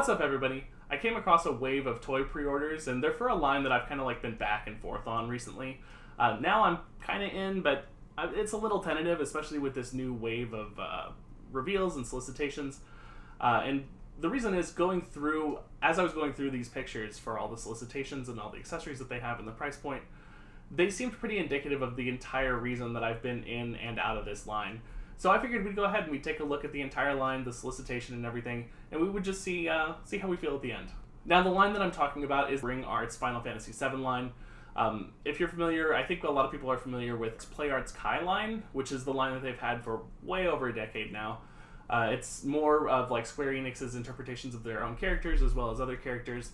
What's up, everybody? I came across a wave of toy pre-orders, and they're for a line that I've kind of like been back and forth on recently. Now I'm kind of in, but it's a little tentative, especially with this new wave of reveals and solicitations. And the reason is as I was going through these pictures for all the solicitations and all the accessories that they have and the price point, they seemed pretty indicative of the entire reason that I've been in and out of this line. So I figured we'd go ahead and we'd take a look at the entire line, the solicitation and everything, and we would just see how we feel at the end. Now, the line that I'm talking about is Bring Arts Final Fantasy VII line. If you're familiar, I think a lot of people are familiar with Play Arts Kai line, which is the line that they've had for way over a decade now. It's more of like Square Enix's interpretations of their own characters as well as other characters,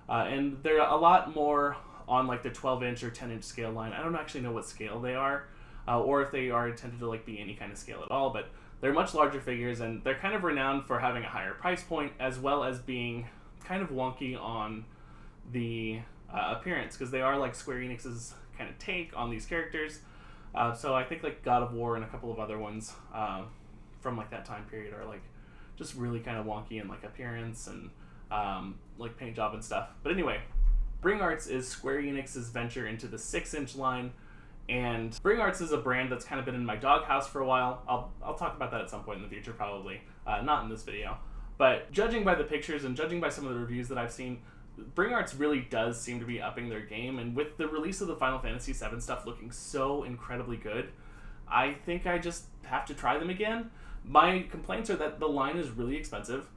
and they're a lot more on like the 12-inch or 10-inch scale line. I don't actually know what scale they are, or if they are intended to like be any kind of scale at all, but they're much larger figures, and they're kind of renowned for having a higher price point as well as being kind of wonky on the appearance, because they are like Square Enix's kind of take on these characters. So I think like God of War and a couple of other ones from like that time period are like just really kind of wonky in like appearance and like paint job and stuff. But anyway, Bring Arts is Square Enix's venture into the 6-inch line, and Bring Arts is a brand that's kind of been in my doghouse for a while. I'll talk about that at some point in the future, probably not in this video. But judging by the pictures and judging by some of the reviews that I've seen, Bring Arts really does seem to be upping their game, and with the release of the Final Fantasy VII stuff looking so incredibly good, I think I just have to try them again. My complaints are that the line is really expensive.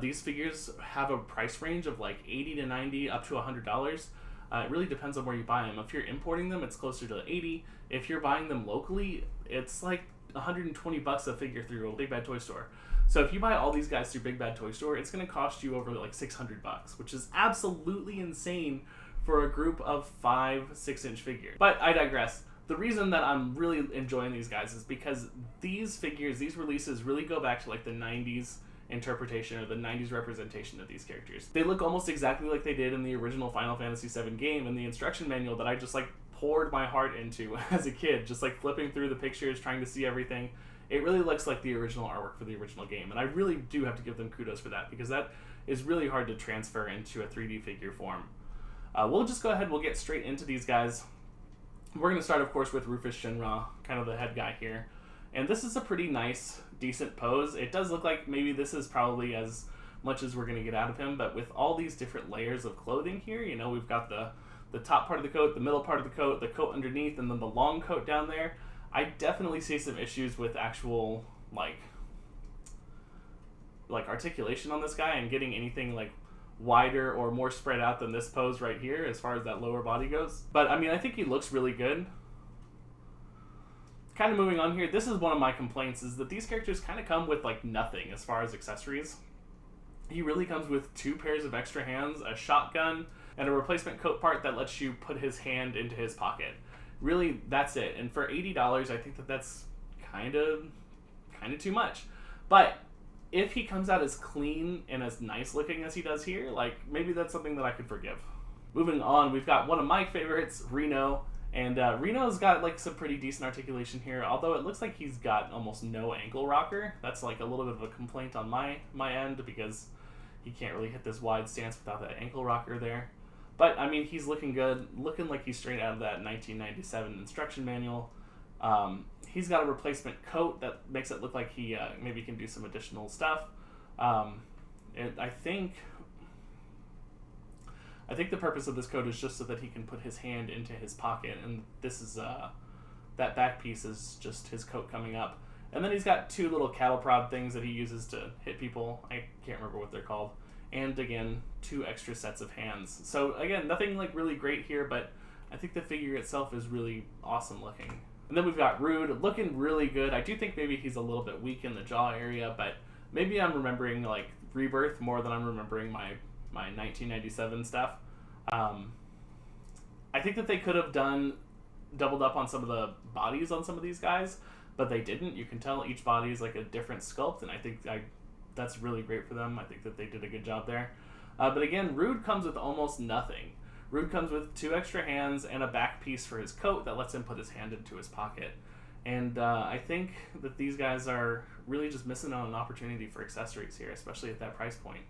These figures have a price range of like $80 to $90 up to $100. It really depends on where you buy them. If you're importing them, it's closer to $80. If you're buying them locally, it's like $120 a figure through a Big Bad Toy Store. So if you buy all these guys through Big Bad Toy Store, it's going to cost you over like $600, which is absolutely insane for a group of 5 6-inch figures. But I digress. The reason that I'm really enjoying these guys is because these figures, these releases really go back to like the 90s interpretation or the 90s representation of these characters. They look almost exactly like they did in the original Final Fantasy VII game and the instruction manual that I just like poured my heart into as a kid, just like flipping through the pictures, trying to see everything. It really looks like the original artwork for the original game, and I really do have to give them kudos for that, because that is really hard to transfer into a 3D figure form. We'll just go ahead, we'll get straight into these guys. We're going to start, of course, with Rufus Shinra, kind of the head guy here. And this is a pretty nice, decent pose. It does look like maybe this is probably as much as we're going to get out of him, but with all these different layers of clothing here, you know, we've got the top part of the coat, the middle part of the coat underneath, and then the long coat down there. I definitely see some issues with actual, like articulation on this guy and getting anything, like, wider or more spread out than this pose right here as far as that lower body goes. But, I mean, I think he looks really good. Kind of moving on here, this is one of my complaints, is that these characters kind of come with, like, nothing as far as accessories. He really comes with 2 pairs of extra hands, a shotgun, and a replacement coat part that lets you put his hand into his pocket. Really, that's it. And for $80, I think that that's kind of too much. But if he comes out as clean and as nice looking as he does here, like, maybe that's something that I could forgive. Moving on, we've got one of my favorites, Reno. And Reno's got like some pretty decent articulation here, although it looks like he's got almost no ankle rocker. That's like a little bit of a complaint on my end, because he can't really hit this wide stance without that ankle rocker there. But, I mean, he's looking good, looking like he's straight out of that 1997 instruction manual. He's got a replacement coat that makes it look like he maybe can do some additional stuff. I think the purpose of this coat is just so that he can put his hand into his pocket, and this is, that back piece is just his coat coming up. And then he's got 2 little cattle prod things that he uses to hit people. I can't remember what they're called. And again, 2 extra sets of hands. So again, nothing like really great here, but I think the figure itself is really awesome looking. And then we've got Rude, looking really good. I do think maybe he's a little bit weak in the jaw area, but maybe I'm remembering like Rebirth more than I'm remembering my 1997 stuff. I think that they could have doubled up on some of the bodies on some of these guys, but they didn't. You can tell each body is like a different sculpt, and I think that's really great for them. I think that they did a good job there. But again, Rude comes with almost nothing. Rude comes with 2 extra hands and a back piece for his coat that lets him put his hand into his pocket. And I think that these guys are really just missing on an opportunity for accessories here, especially at that price point.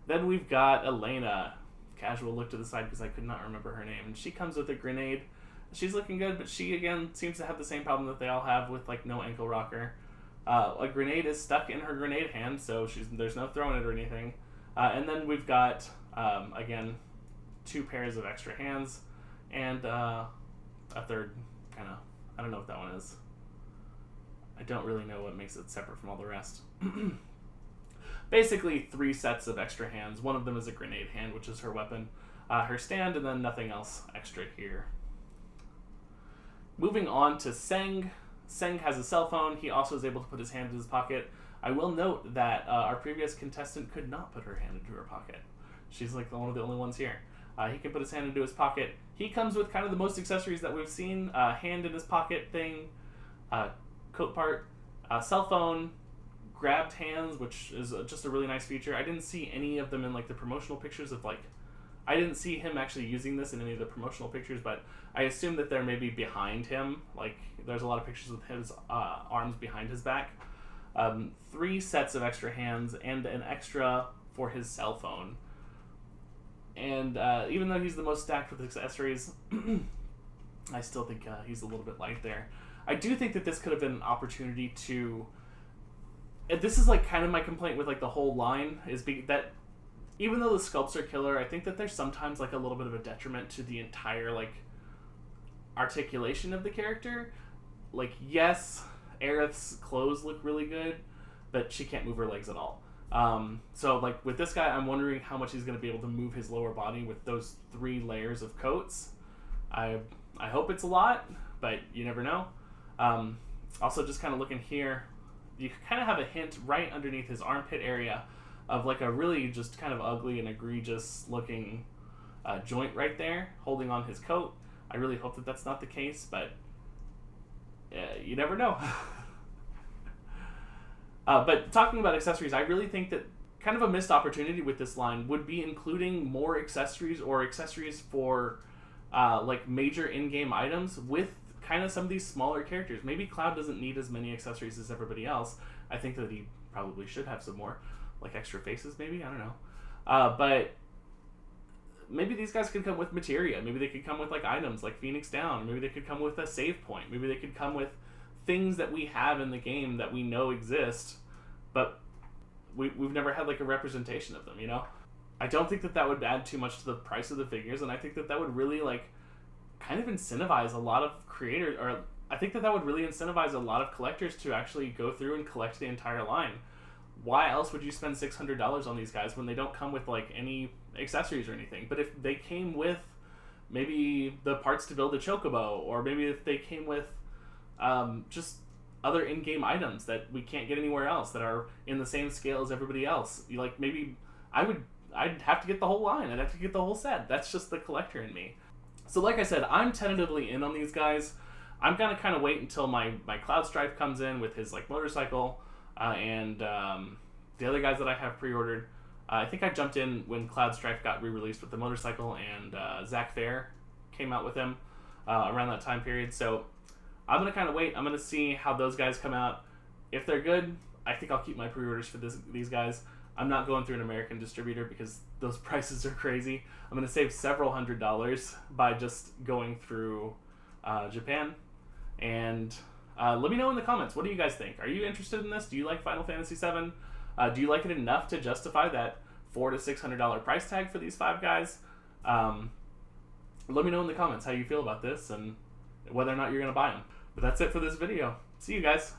Then we've got Elena. Casual look to the side because I could not remember her name. And she comes with a grenade. She's looking good, but she, again, seems to have the same problem that they all have with, like, no ankle rocker. A grenade is stuck in her grenade hand, so there's no throwing it or anything. And then we've got, again, 2 pairs of extra hands and a third kind of, I don't know what that one is. I don't really know what makes it separate from all the rest. Basically 3 sets of extra hands. One of them is a grenade hand, which is her weapon, her stand, and then nothing else extra here. Moving on to Tseng. Tseng has a cell phone. He also is able to put his hand in his pocket. I will note that our previous contestant could not put her hand into her pocket. She's like one of the only ones here. He can put his hand into his pocket. He comes with kind of the most accessories that we've seen. Hand in his pocket thing, coat part, cell phone, grabbed hands, which is just a really nice feature. I didn't see any of them in like the promotional pictures of like, I didn't see him actually using this in any of the promotional pictures, but I assume that they're maybe behind him. Like there's a lot of pictures with his arms behind his back. 3 sets of extra hands and an extra for his cell phone. And even though he's the most stacked with accessories, I still think he's a little bit light there. I do think that this could have been an opportunity to... This is like kind of my complaint with like the whole line, is that even though the sculpts are killer, I think that there's sometimes like a little bit of a detriment to the entire like articulation of the character. Like, yes, Aerith's clothes look really good, but she can't move her legs at all. So like with this guy, I'm wondering how much he's going to be able to move his lower body with those 3 layers of coats. I hope it's a lot, but you never know. Also, just kind of looking here, you kind of have a hint right underneath his armpit area of like a really just kind of ugly and egregious looking joint right there holding on his coat. I really hope that that's not the case, but you never know. But talking about accessories, I really think that kind of a missed opportunity with this line would be including more accessories or accessories for like major in-game items with kind of some of these smaller characters. Maybe Cloud doesn't need as many accessories as everybody else. I think that he probably should have some more, like extra faces maybe, I don't know. But maybe these guys could come with materia. Maybe they could come with like items like Phoenix Down. Maybe they could come with a save point. Maybe they could come with things that we have in the game that we know exist, but we've never had like a representation of them, you know? I don't think that would add too much to the price of the figures, and I think that would really like kind of incentivize a lot of creators, or I think that would really incentivize a lot of collectors to actually go through and collect the entire line. Why else would you spend $600 on these guys when they don't come with like any accessories or anything? But if they came with maybe the parts to build a chocobo, or maybe if they came with just other in-game items that we can't get anywhere else that are in the same scale as everybody else, like maybe I'd have to get the whole line. I'd have to get the whole set. That's just the collector in me. So like I said, I'm tentatively in on these guys. I'm gonna kind of wait until my Cloud Strife comes in with his like motorcycle and the other guys that I have pre-ordered. I think I jumped in when Cloud Strife got re-released with the motorcycle, and Zach Fair came out with him around that time period. So I'm gonna kind of wait. I'm gonna see how those guys come out. If they're good, I think I'll keep my pre-orders for these guys. I'm not going through an American distributor because those prices are crazy. I'm going to save several $100s by just going through Japan. And let me know in the comments, what do you guys think? Are you interested in this? Do you like Final Fantasy VII? Do you like it enough to justify that $400 to $600 price tag for these 5 guys? Let me know in the comments how you feel about this and whether or not you're going to buy them. But that's it for this video. See you guys.